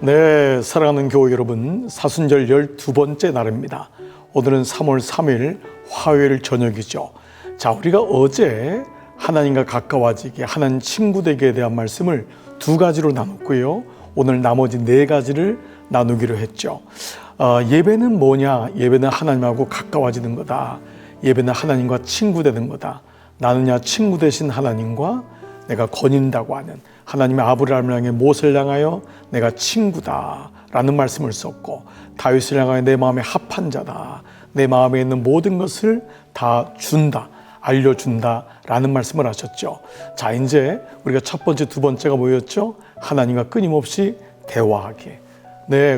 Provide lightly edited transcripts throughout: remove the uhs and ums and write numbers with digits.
네, 사랑하는 교우 여러분, 사순절 12번째 날입니다. 오늘은 3월 3일 화요일 저녁이죠. 자, 우리가 어제 하나님과 가까워지게, 하나님 친구 되기에 대한 말씀을 두 가지로 나눴고요. 오늘 나머지 네 가지를 나누기로 했죠. 예배는 뭐냐? 예배는 하나님하고 가까워지는 거다. 예배는 하나님과 친구 되는 거다. 나느냐 친구 되신 하나님과 내가 거닌다고 하는 하나님의 아브라함을 향해 못을 향하여 내가 친구다 라는 말씀을 썼고, 다윗을 향하여 내 마음에 합한 자다, 내 마음에 있는 모든 것을 다 준다, 알려준다 라는 말씀을 하셨죠. 자, 이제 우리가 첫 번째, 두 번째가 뭐였죠? 하나님과 끊임없이 대화하게,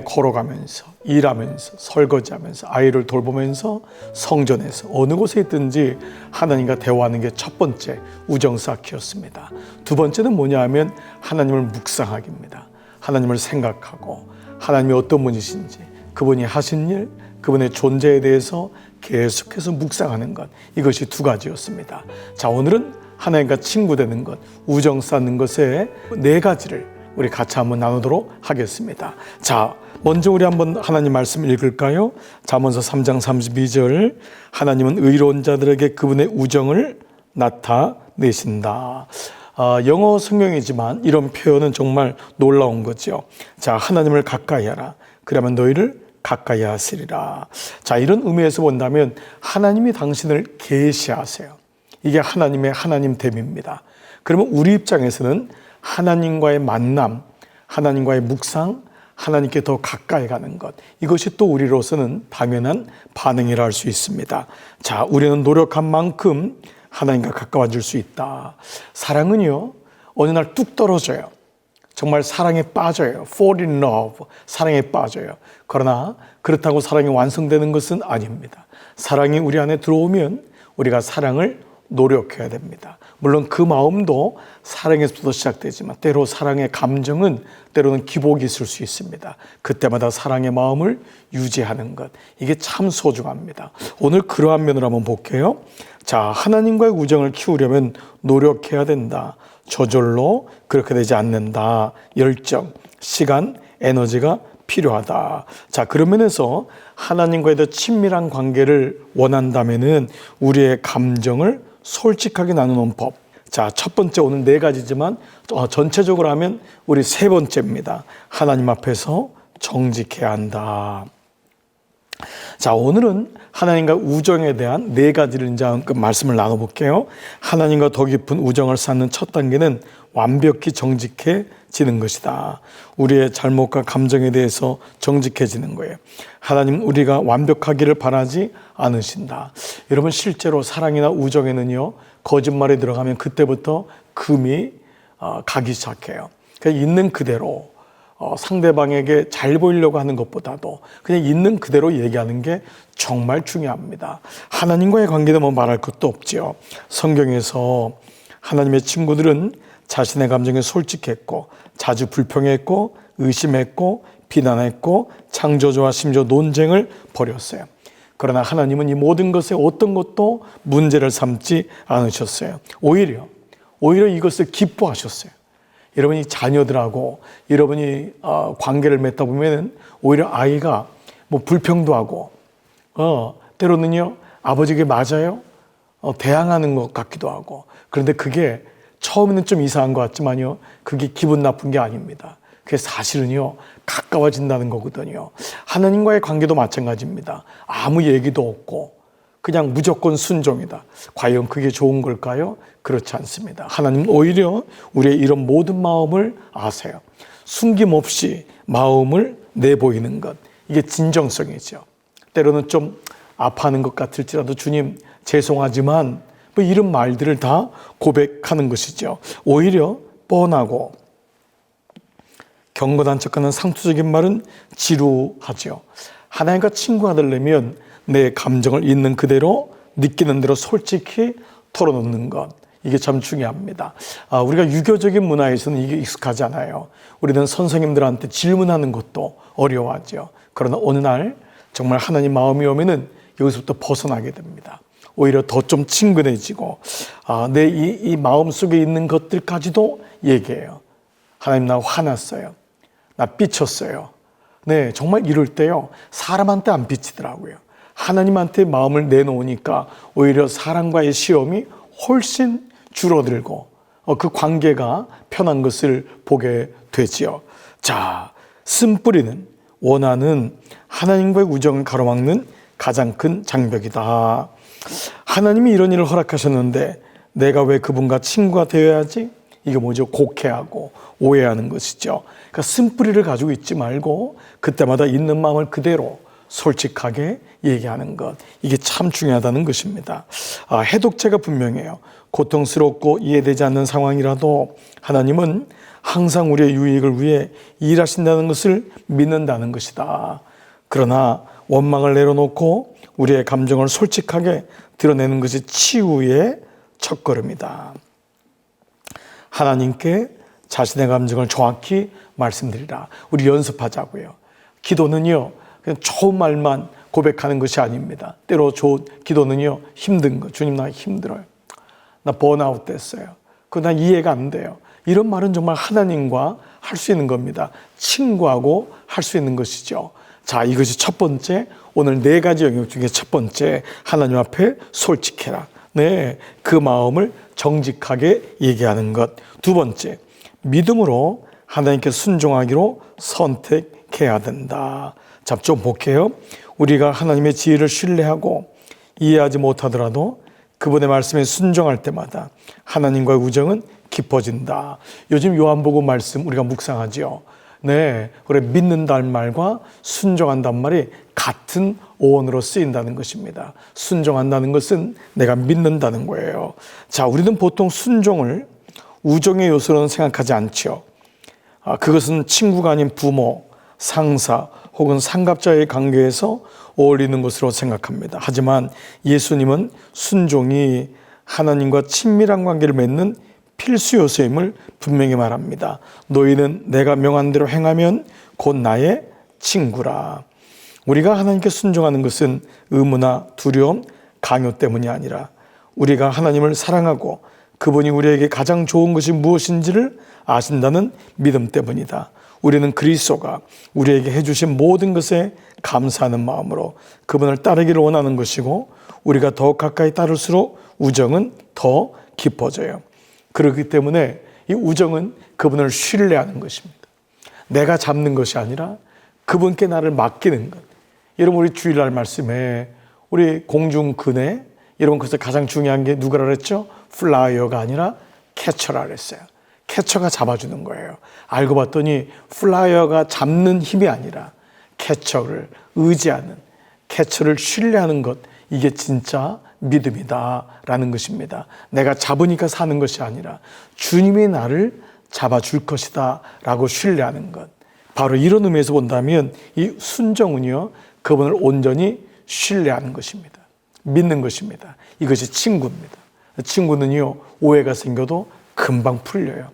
걸어가면서, 일하면서, 설거지하면서, 아이를 돌보면서, 성전에서 어느 곳에 있든지 하나님과 대화하는 게 첫 번째 우정 쌓기였습니다. 두 번째는 뭐냐 하면 하나님을 묵상하기입니다. 하나님을 생각하고 하나님이 어떤 분이신지, 그분이 하신 일, 그분의 존재에 대해서 계속해서 묵상하는 것, 이것이 두 가지였습니다. 자, 오늘은 하나님과 친구 되는 것, 우정 쌓는 것의 네 가지를 우리 같이 한번 나누도록 하겠습니다. 자, 먼저 우리 한번 하나님 말씀 읽을까요? 잠언서 3장 32절, 하나님은 의로운 자들에게 그분의 우정을 나타내신다. 영어 성경이지만 이런 표현은 정말 놀라운 거죠. 자, 하나님을 가까이 하라. 그러면 너희를 가까이 하시리라. 자, 이런 의미에서 본다면 하나님이 당신을 계시하세요. 이게 하나님의 하나님됨입니다. 그러면 우리 입장에서는 하나님과의 만남, 하나님과의 묵상, 하나님께 더 가까이 가는 것, 이것이 또 우리로서는 당연한 반응이라 할 수 있습니다. 자, 우리는 노력한 만큼 하나님과 가까워질 수 있다. 사랑은요, 어느 날 뚝 떨어져요. 정말 사랑에 빠져요. fall in love, 사랑에 빠져요. 그러나 그렇다고 사랑이 완성되는 것은 아닙니다. 사랑이 우리 안에 들어오면 우리가 사랑을 노력해야 됩니다. 물론 그 마음도 사랑에서부터 시작되지만 때로 사랑의 감정은 때로는 기복이 있을 수 있습니다. 그때마다 사랑의 마음을 유지하는 것, 이게 참 소중합니다. 오늘 그러한 면을 한번 볼게요. 자, 하나님과의 우정을 키우려면 노력해야 된다. 저절로 그렇게 되지 않는다. 열정, 시간, 에너지가 필요하다. 자, 그런 면에서 하나님과의 더 친밀한 관계를 원한다면은 우리의 감정을 솔직하게 나누는 법. 자, 첫 번째 오늘 네 가지지만 전체적으로 하면 우리 세 번째입니다. 하나님 앞에서 정직해야 한다. 자, 오늘은 하나님과 우정에 대한 네 가지를 이제 말씀을 나눠볼게요. 하나님과 더 깊은 우정을 쌓는 첫 단계는 완벽히 정직해지는 것이다. 우리의 잘못과 감정에 대해서 정직해지는 거예요. 하나님, 우리가 완벽하기를 바라지 않으신다. 여러분, 실제로 사랑이나 우정에는요, 거짓말이 들어가면 그때부터 금이 가기 시작해요. 그러니까 있는 그대로 상대방에게 잘 보이려고 하는 것보다도 그냥 있는 그대로 얘기하는 게 정말 중요합니다. 하나님과의 관계는 뭐 말할 것도 없죠. 성경에서 하나님의 친구들은 자신의 감정에 솔직했고, 자주 불평했고, 의심했고, 비난했고, 창조주와 심지어 논쟁을 벌였어요. 그러나 하나님은 이 모든 것에 어떤 것도 문제를 삼지 않으셨어요. 오히려 이것을 기뻐하셨어요. 여러분이 자녀들하고 여러분이 관계를 맺다 보면 오히려 아이가 뭐 불평도 하고 때로는요, 아버지에게 맞아요? 대항하는 것 같기도 하고. 그런데 그게 처음에는 좀 이상한 것 같지만요, 그게 기분 나쁜 게 아닙니다. 그게 사실은요, 가까워진다는 거거든요. 하나님과의 관계도 마찬가지입니다. 아무 얘기도 없고 그냥 무조건 순종이다. 과연 그게 좋은 걸까요? 그렇지 않습니다. 하나님은 오히려 우리의 이런 모든 마음을 아세요. 숨김없이 마음을 내보이는 것, 이게 진정성이죠. 때로는 좀 아파하는 것 같을지라도 주님 죄송하지만 뭐 이런 말들을 다 고백하는 것이죠. 오히려 뻔하고 경건한 척하는 상투적인 말은 지루하죠. 하나님과 친구가 되려면 내 감정을 있는 그대로, 느끼는 대로 솔직히 털어놓는 것, 이게 참 중요합니다. 우리가 유교적인 문화에서는 이게 익숙하지 않아요. 우리는 선생님들한테 질문하는 것도 어려워하죠. 그러나 어느 날 정말 하나님 마음이 오면은 여기서부터 벗어나게 됩니다. 오히려 더 좀 친근해지고 내 이 마음 속에 있는 것들까지도 얘기해요. 하나님, 나 화났어요. 나 삐쳤어요. 네, 정말 이럴 때요, 사람한테 안 삐치더라고요. 하나님한테 마음을 내놓으니까 오히려 사람과의 시험이 훨씬 줄어들고 그 관계가 편한 것을 보게 되지요. 자, 쓴뿌리는 원하는 하나님과의 우정을 가로막는 가장 큰 장벽이다. 하나님이 이런 일을 허락하셨는데 내가 왜 그분과 친구가 되어야지? 이게 뭐죠? 곡해하고 오해하는 것이죠. 그러니까 쓴뿌리를 가지고 있지 말고 그때마다 있는 마음을 그대로 솔직하게 얘기하는 것, 이게 참 중요하다는 것입니다. 해독제가 분명해요. 고통스럽고 이해되지 않는 상황이라도 하나님은 항상 우리의 유익을 위해 일하신다는 것을 믿는다는 것이다. 그러나 원망을 내려놓고 우리의 감정을 솔직하게 드러내는 것이 치유의 첫걸음이다. 하나님께 자신의 감정을 정확히 말씀드리라. 우리 연습하자고요. 기도는요, 그냥 좋은 말만 고백하는 것이 아닙니다. 때로 기도는요, 힘든 거. 주님, 나 힘들어요. 나 번아웃 됐어요. 그거 나 이해가 안 돼요. 이런 말은 정말 하나님과 할 수 있는 겁니다. 친구하고 할 수 있는 것이죠. 자, 이것이 첫 번째, 오늘 4가지 영역 중에 첫 번째, 하나님 앞에 솔직해라. 네, 그 마음을 정직하게 얘기하는 것. 두 번째, 믿음으로 하나님께 순종하기로 선택해야 된다. 자, 좀 볼게요. 우리가 하나님의 지혜를 신뢰하고 이해하지 못하더라도 그분의 말씀에 순종할 때마다 하나님과의 우정은 깊어진다. 요즘 요한복음 말씀 우리가 묵상하죠. 네, 그래, 믿는다는 말과 순종한다는 말이 같은 어원으로 쓰인다는 것입니다. 순종한다는 것은 내가 믿는다는 거예요. 자, 우리는 보통 순종을 우정의 요소로는 생각하지 않죠. 그것은 친구가 아닌 부모, 상사 혹은 상갑자의 관계에서 어울리는 것으로 생각합니다. 하지만 예수님은 순종이 하나님과 친밀한 관계를 맺는 필수 요소임을 분명히 말합니다. 너희는 내가 명한 대로 행하면 곧 나의 친구라. 우리가 하나님께 순종하는 것은 의무나 두려움, 강요 때문이 아니라 우리가 하나님을 사랑하고 그분이 우리에게 가장 좋은 것이 무엇인지를 아신다는 믿음 때문이다. 우리는 그리스도가 우리에게 해주신 모든 것에 감사하는 마음으로 그분을 따르기를 원하는 것이고, 우리가 더 가까이 따를수록 우정은 더 깊어져요. 그렇기 때문에 이 우정은 그분을 신뢰하는 것입니다. 내가 잡는 것이 아니라 그분께 나를 맡기는 것. 여러분, 우리 주일날 말씀에 우리 공중근해, 여러분, 그래서 가장 중요한 게 누구라 그랬죠? 플라이어가 아니라 캐쳐라 그랬어요. 캐쳐가 잡아주는 거예요. 알고 봤더니 플라이어가 잡는 힘이 아니라 캐쳐를 의지하는, 캐쳐를 신뢰하는 것, 이게 진짜 믿음이다라는 것입니다. 내가 잡으니까 사는 것이 아니라 주님이 나를 잡아줄 것이다 라고 신뢰하는 것. 바로 이런 의미에서 본다면 이 순종은요, 그분을 온전히 신뢰하는 것입니다. 믿는 것입니다. 이것이 친구입니다. 친구는요, 오해가 생겨도 금방 풀려요.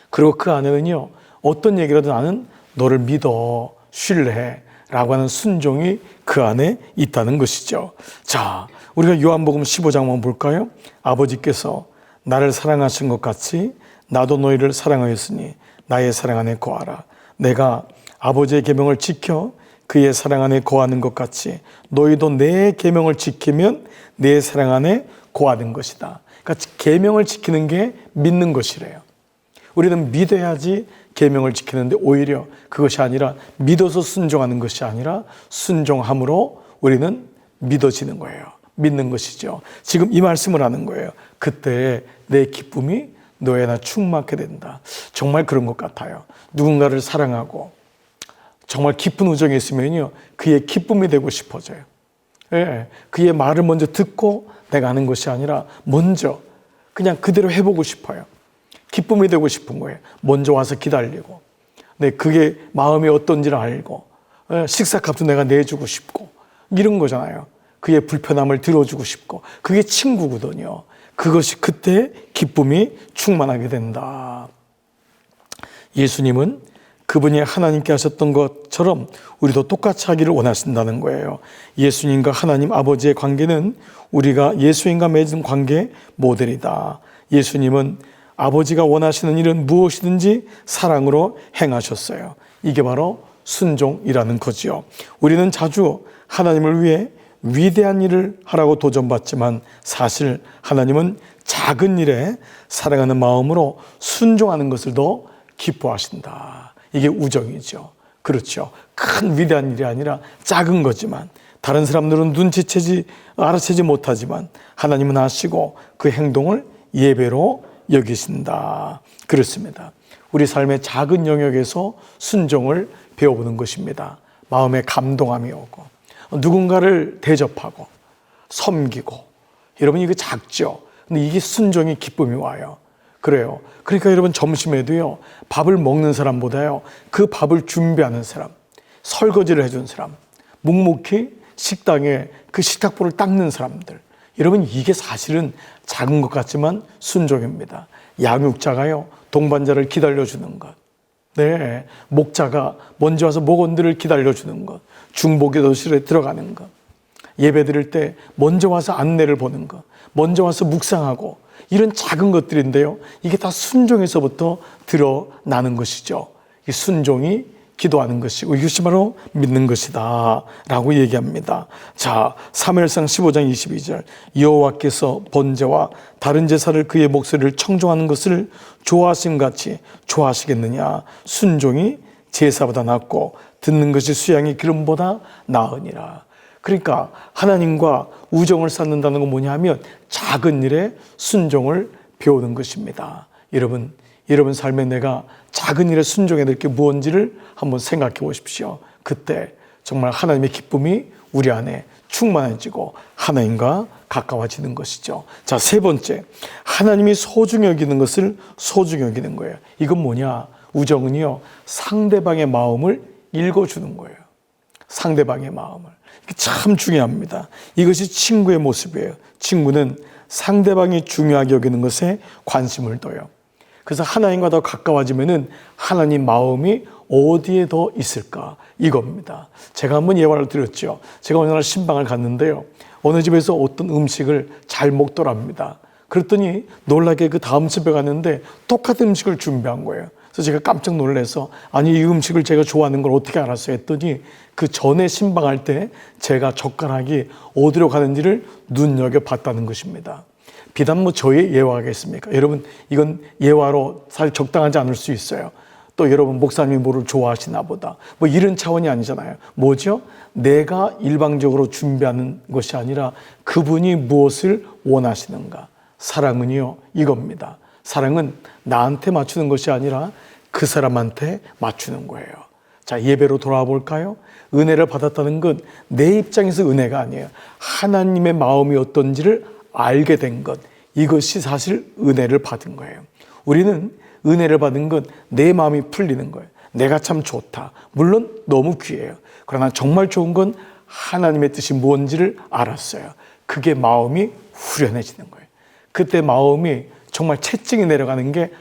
그리고 그 안에는요, 어떤 얘기라도 나는 너를 믿어, 신뢰해 라고 하는 순종이 그 안에 있다는 것이죠. 자, 우리가 요한복음 15장만 볼까요? 아버지께서 나를 사랑하신 것 같이 나도 너희를 사랑하였으니 나의 사랑 안에 거하라. 내가 아버지의 계명을 지켜 그의 사랑 안에 거하는 것 같이 너희도 내 계명을 지키면 내 사랑 안에 거하는 것이다. 그러니까 계명을 지키는 게 믿는 것이래요. 우리는 믿어야지 계명을 지키는데 오히려 그것이 아니라 믿어서 순종하는 것이 아니라 순종함으로 우리는 믿어지는 거예요. 믿는 것이죠. 지금 이 말씀을 하는 거예요. 그때 내 기쁨이 너에 나 충만하게 된다. 정말 그런 것 같아요. 누군가를 사랑하고 정말 깊은 우정이 있으면요, 그의 기쁨이 되고 싶어져요. 예, 그의 말을 먼저 듣고 내가 하는 것이 아니라 먼저 그냥 그대로 해보고 싶어요. 기쁨이 되고 싶은 거예요. 먼저 와서 기다리고, 네, 그게 마음이 어떤지를 알고, 식사값도 내가 내주고 싶고, 이런 거잖아요. 그의 불편함을 들어주고 싶고, 그게 친구거든요. 그것이 그때 기쁨이 충만하게 된다. 예수님은 그분이 하나님께 하셨던 것처럼 우리도 똑같이 하기를 원하신다는 거예요. 예수님과 하나님 아버지의 관계는 우리가 예수님과 맺은 관계 모델이다. 예수님은 아버지가 원하시는 일은 무엇이든지 사랑으로 행하셨어요. 이게 바로 순종이라는 거지요. 우리는 자주 하나님을 위해 위대한 일을 하라고 도전받지만 사실 하나님은 작은 일에 사랑하는 마음으로 순종하는 것을 더 기뻐하신다. 이게 우정이죠. 그렇죠. 큰 위대한 일이 아니라 작은 거지만 다른 사람들은 알아채지 못하지만 하나님은 아시고 그 행동을 예배로 여기신다. 그렇습니다. 우리 삶의 작은 영역에서 순종을 배워보는 것입니다. 마음에 감동함이 오고 누군가를 대접하고 섬기고, 여러분 이거 작죠? 근데 이게 순종의 기쁨이 와요. 그래요. 그러니까 여러분 점심에도요, 밥을 먹는 사람보다요, 그 밥을 준비하는 사람, 설거지를 해준 사람, 묵묵히 식당에 그 식탁보를 닦는 사람들, 여러분 이게 사실은 작은 것 같지만 순종입니다. 양육자가요, 동반자를 기다려주는 것, 네, 목자가 먼저 와서 목원들을 기다려주는 것, 중보기도실에 들어가는 것, 예배 드릴 때 먼저 와서 안내를 보는 것, 먼저 와서 묵상하고, 이런 작은 것들인데요, 이게 다 순종에서부터 드러나는 것이죠. 이 순종이 기도하는 것이고 이것이 바로 믿는 것이다 라고 얘기합니다. 자, 사무엘상 15장 22절, 여호와께서 번제와 다른 제사를 그의 목소리를 청종하는 것을 좋아하심같이 좋아하시겠느냐. 순종이 제사보다 낫고 듣는 것이 수양이 기름보다 나으니라. 그러니까 하나님과 우정을 쌓는다는 건 뭐냐 하면 작은 일에 순종을 배우는 것입니다. 여러분 삶에 내가 작은 일에 순종해야 될 게 무엇인지를 한번 생각해 보십시오. 그때 정말 하나님의 기쁨이 우리 안에 충만해지고 하나님과 가까워지는 것이죠. 자, 세 번째, 하나님이 소중히 여기는 것을 소중히 여기는 거예요. 이건 뭐냐? 우정은요, 상대방의 마음을 읽어주는 거예요. 상대방의 마음을. 이게 참 중요합니다. 이것이 친구의 모습이에요. 친구는 상대방이 중요하게 여기는 것에 관심을 둬요. 그래서 하나님과 더 가까워지면은 하나님 마음이 어디에 더 있을까? 이겁니다. 제가 한번 예화를 드렸죠. 제가 어느 날 신방을 갔는데요, 어느 집에서 어떤 음식을 잘 먹더랍니다. 그랬더니 놀라게 그 다음 집에 갔는데 똑같은 음식을 준비한 거예요. 그래서 제가 깜짝 놀라서, 아니 이 음식을 제가 좋아하는 걸 어떻게 알았어요? 했더니 그 전에 신방할 때 제가 젓가락이 어디로 가는지를 눈여겨봤다는 것입니다. 비단 저의 예화겠습니까? 여러분, 이건 예화로 사실 적당하지 않을 수 있어요. 또 여러분, 목사님이 뭐를 좋아하시나 보다, 이런 차원이 아니잖아요. 뭐죠? 내가 일방적으로 준비하는 것이 아니라 그분이 무엇을 원하시는가. 사랑은요, 이겁니다. 사랑은 나한테 맞추는 것이 아니라 그 사람한테 맞추는 거예요. 자, 예배로 돌아와 볼까요? 은혜를 받았다는 건 내 입장에서 은혜가 아니에요. 하나님의 마음이 어떤지를 알게 된 것, 이것이 사실 은혜를 받은 거예요. 우리는 은혜를 받은 건 내 마음이 풀리는 거예요. 내가 참 좋다. 물론 너무 귀해요. 그러나 정말 좋은 건 하나님의 뜻이 뭔지를 알았어요. 그게 마음이 후련해지는 거예요. 그때 마음이 정말 채증이 내려가는 게,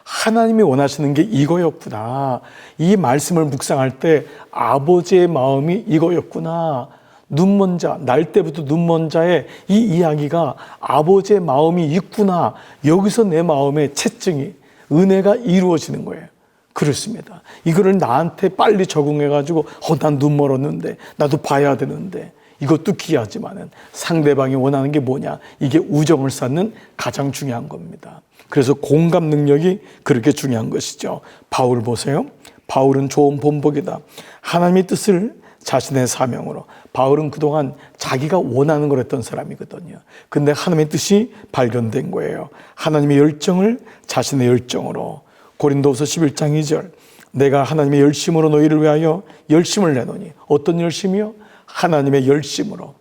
하나님이 원하시는 게 이거였구나. 이 말씀을 묵상할 때 아버지의 마음이 이거였구나. 눈먼 자, 날 때부터 눈먼 자의 이 이야기가 아버지의 마음이 있구나. 여기서 내 마음의 채증이, 은혜가 이루어지는 거예요. 그렇습니다. 이거를 나한테 빨리 적응해가지고, 난 눈 멀었는데, 나도 봐야 되는데, 이것도 귀하지만은 상대방이 원하는 게 뭐냐? 이게 우정을 쌓는 가장 중요한 겁니다. 그래서 공감 능력이 그렇게 중요한 것이죠. 바울 보세요. 바울은 좋은 본보기다. 하나님의 뜻을 자신의 사명으로. 바울은 그동안 자기가 원하는 걸 했던 사람이거든요. 근데 하나님의 뜻이 발견된 거예요. 하나님의 열정을 자신의 열정으로. 고린도후서 11장 2절, 내가 하나님의 열심으로 너희를 위하여 열심을 내노니. 어떤 열심이요? 하나님의 열심으로.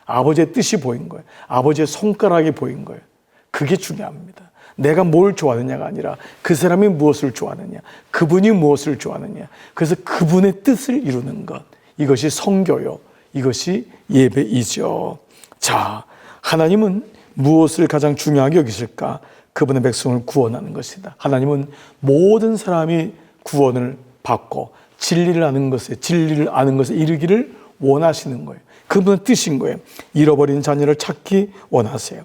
아버지의 뜻이 보인 거예요. 아버지의 손가락이 보인 거예요. 그게 중요합니다. 내가 뭘 좋아하느냐가 아니라 그 사람이 무엇을 좋아하느냐, 그분이 무엇을 좋아하느냐. 그래서 그분의 뜻을 이루는 것, 이것이 성교요, 이것이 예배이죠. 자, 하나님은 무엇을 가장 중요하게 여기실까? 그분의 백성을 구원하는 것이다. 하나님은 모든 사람이 구원을 받고 진리를 아는 것에 이르기를 원하시는 거예요. 그분의 뜻인 거예요. 잃어버린 자녀를 찾기 원하세요.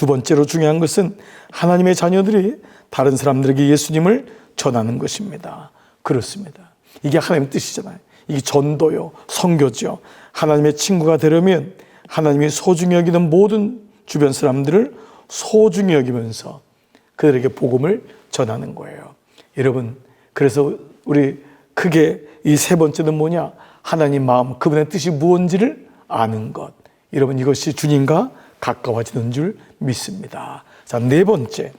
두 번째로 중요한 것은 하나님의 자녀들이 다른 사람들에게 예수님을 전하는 것입니다. 그렇습니다. 이게 하나님의 뜻이잖아요. 이게 전도요, 선교죠. 하나님의 친구가 되려면 하나님이 소중히 여기는 모든 주변 사람들을 소중히 여기면서 그들에게 복음을 전하는 거예요. 여러분, 그래서 우리 크게 이 세 번째는 뭐냐? 하나님 마음, 그분의 뜻이 무엇인지를 아는 것. 여러분, 이것이 주님과 가까워지는 줄 믿습니다. 자, 네 번째.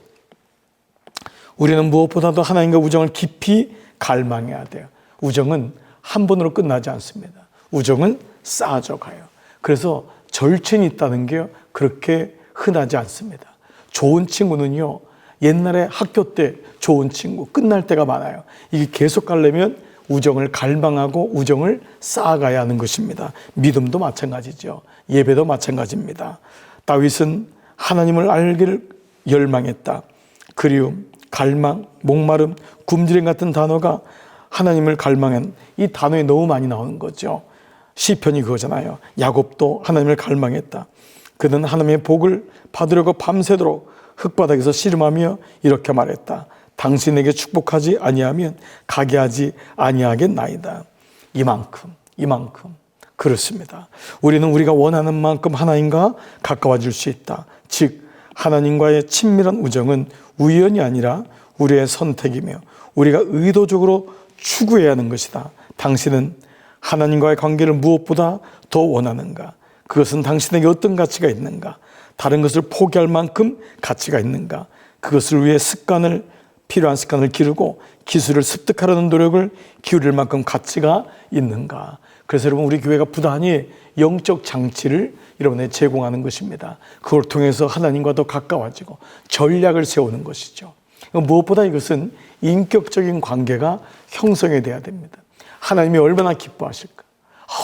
우리는 무엇보다도 하나님과 우정을 깊이 갈망해야 돼요. 우정은 한 번으로 끝나지 않습니다. 우정은 쌓아져 가요. 그래서 절친이 있다는 게 그렇게 흔하지 않습니다. 좋은 친구는요, 옛날에 학교 때 좋은 친구 끝날 때가 많아요. 이게 계속 가려면 우정을 갈망하고 우정을 쌓아가야 하는 것입니다. 믿음도 마찬가지죠. 예배도 마찬가지입니다. 다윗은 하나님을 알기를 열망했다. 그리움, 갈망, 목마름, 굶주림 같은 단어가 하나님을 갈망한 이 단어에 너무 많이 나오는 거죠. 시편이 그거잖아요. 야곱도 하나님을 갈망했다. 그는 하나님의 복을 받으려고 밤새도록 흙바닥에서 씨름하며 이렇게 말했다. 당신에게 축복하지 아니하면 가게 하지 아니하겠나이다. 이만큼 그렇습니다. 우리는 우리가 원하는 만큼 하나님과 가까워질 수 있다. 즉 하나님과의 친밀한 우정은 우연이 아니라 우리의 선택이며 우리가 의도적으로 추구해야 하는 것이다. 당신은 하나님과의 관계를 무엇보다 더 원하는가? 그것은 당신에게 어떤 가치가 있는가? 다른 것을 포기할 만큼 가치가 있는가? 그것을 위해 필요한 습관을 기르고 기술을 습득하려는 노력을 기울일 만큼 가치가 있는가? 그래서 여러분, 우리 교회가 부단히 영적 장치를 여러분에게 제공하는 것입니다. 그걸 통해서 하나님과 더 가까워지고 전략을 세우는 것이죠. 무엇보다 이것은 인격적인 관계가 형성이 돼야 됩니다. 하나님이 얼마나 기뻐하실까?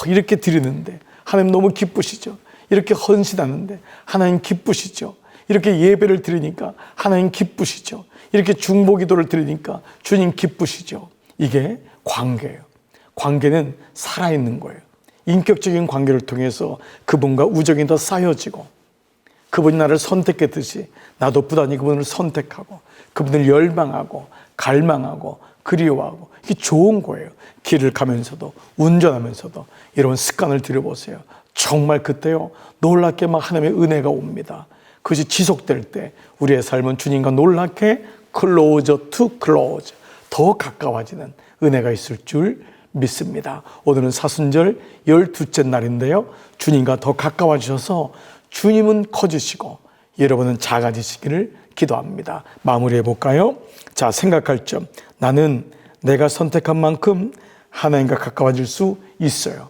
이렇게 드리는데 하나님 너무 기쁘시죠. 이렇게 헌신하는데 하나님 기쁘시죠. 이렇게 예배를 드리니까 하나님 기쁘시죠. 이렇게 중보기도를 드리니까 주님 기쁘시죠. 이게 관계예요. 관계는 살아있는 거예요. 인격적인 관계를 통해서 그분과 우정이 더 쌓여지고 그분이 나를 선택했듯이 나도 부단히 그분을 선택하고 그분을 열망하고 갈망하고 그리워하고 이게 좋은 거예요. 길을 가면서도 운전하면서도 여러분 습관을 들여보세요. 정말 그때요 놀랍게 막 하나님의 은혜가 옵니다. 그것이 지속될 때 우리의 삶은 주님과 놀랍게 closer to close 더 가까워지는 은혜가 있을 줄 믿습니다. 오늘은 사순절 12째 날인데요. 주님과 더 가까워지셔서 주님은 커지시고 여러분은 작아지시기를 기도합니다. 마무리해 볼까요? 자, 생각할 점. 나는 내가 선택한 만큼 하나님과 가까워질 수 있어요.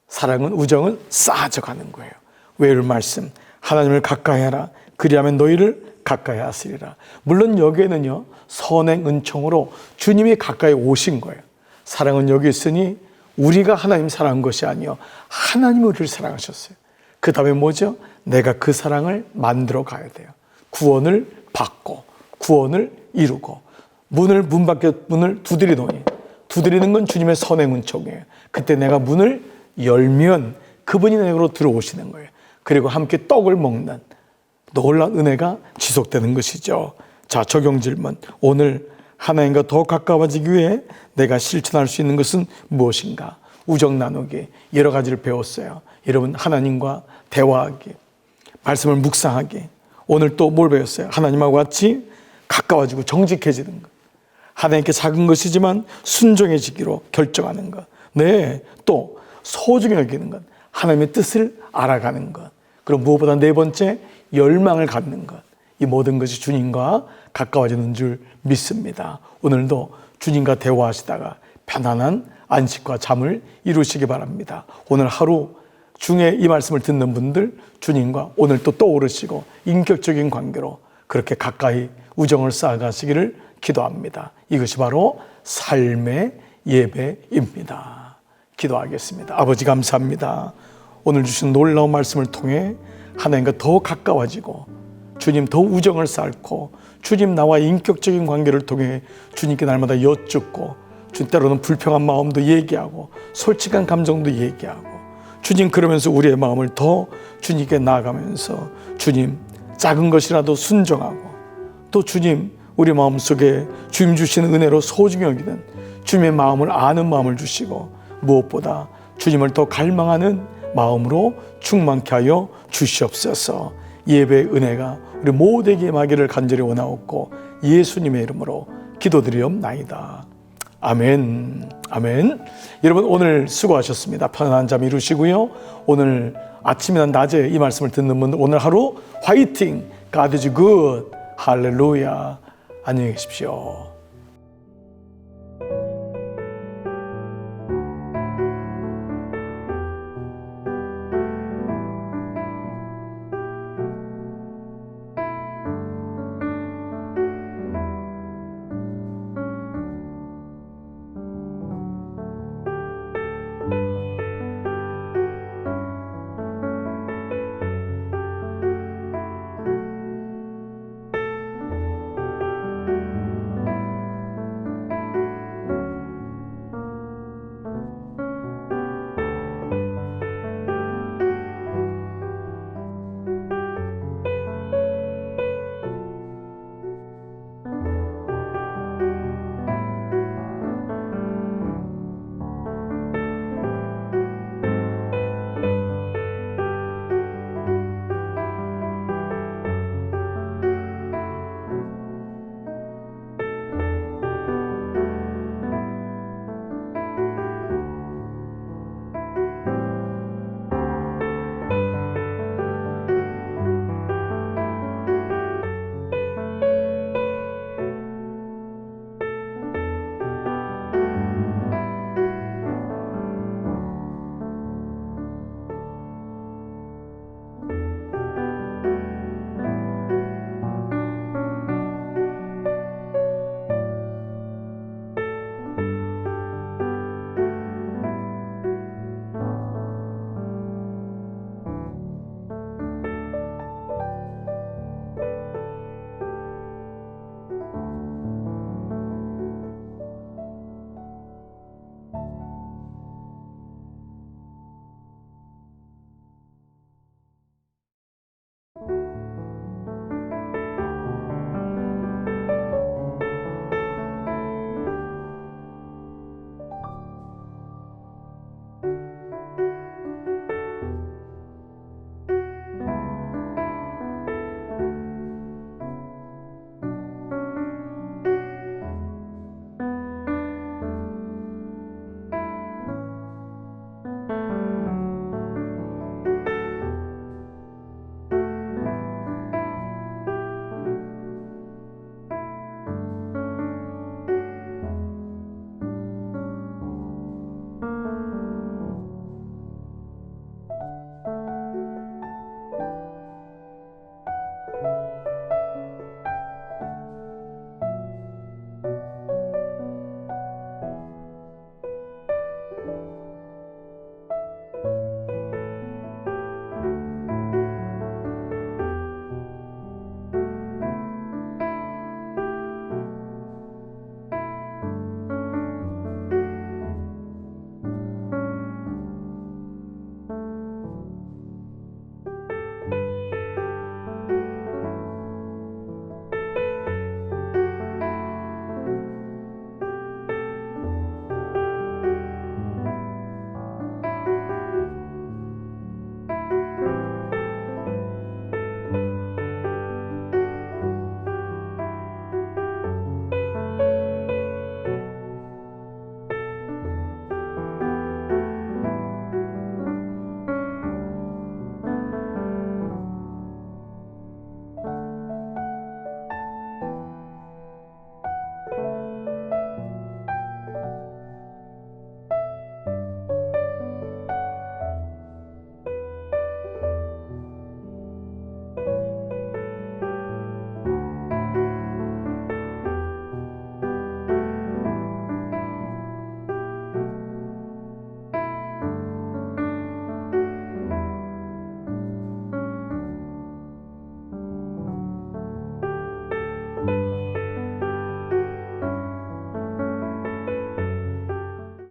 사랑은 우정은 쌓아져 가는 거예요. 외울 말씀. 하나님을 가까이 하라. 그리하면 너희를 가까이 하시리라. 물론 여기에는요 선행 은총으로 주님이 가까이 오신 거예요. 사랑은 여기 있으니 우리가 하나님 사랑한 것이 아니요 하나님이 우리를 사랑하셨어요. 그 다음에 뭐죠? 내가 그 사랑을 만들어 가야 돼요. 구원을 받고 구원을 이루고 문 밖에 문을 두드리노니 두드리는 건 주님의 선행 은총이에요. 그때 내가 문을 열면 그분이 내게로 들어오시는 거예요. 그리고 함께 떡을 먹는 놀라운 은혜가 지속되는 것이죠. 자, 적용 질문. 오늘 하나님과 더 가까워지기 위해 내가 실천할 수 있는 것은 무엇인가? 우정 나누기 여러 가지를 배웠어요. 여러분 하나님과 대화하기, 말씀을 묵상하기. 오늘 또 뭘 배웠어요? 하나님하고 같이 가까워지고 정직해지는 것. 하나님께 작은 것이지만 순종해지기로 결정하는 것. 네, 또 소중히 여기는 것. 하나님의 뜻을 알아가는 것. 그리고 무엇보다 네 번째 열망을 갖는 것. 이 모든 것이 주님과 가까워지는 줄 믿습니다. 오늘도 주님과 대화하시다가 편안한 안식과 잠을 이루시기 바랍니다. 오늘 하루 중에 이 말씀을 듣는 분들 주님과 오늘 또 떠오르시고 인격적인 관계로 그렇게 가까이 우정을 쌓아가시기를 기도합니다. 이것이 바로 삶의 예배입니다. 기도하겠습니다. 아버지 감사합니다. 오늘 주신 놀라운 말씀을 통해 하나님과 더 가까워지고 주님 더 우정을 쌓고 주님 나와 인격적인 관계를 통해 주님께 날마다 여쭙고 때로는 불평한 마음도 얘기하고 솔직한 감정도 얘기하고 주님, 그러면서 우리의 마음을 더 주님께 나아가면서 주님, 작은 것이라도 순정하고 또 주님, 우리 마음속에 주님 주시는 은혜로 소중히 여기는 주님의 마음을 아는 마음을 주시고 무엇보다 주님을 더 갈망하는 마음으로 충만케 하여 주시옵소서. 예배의 은혜가 우리 모두에게 임하기를 간절히 원하옵고 예수님의 이름으로 기도드리옵나이다. 아멘. 아멘. 여러분, 오늘 수고하셨습니다. 편안한 잠 이루시고요. 오늘 아침이나 낮에 이 말씀을 듣는 분들 오늘 하루 화이팅! God is good. 할렐루야. 안녕히 계십시오.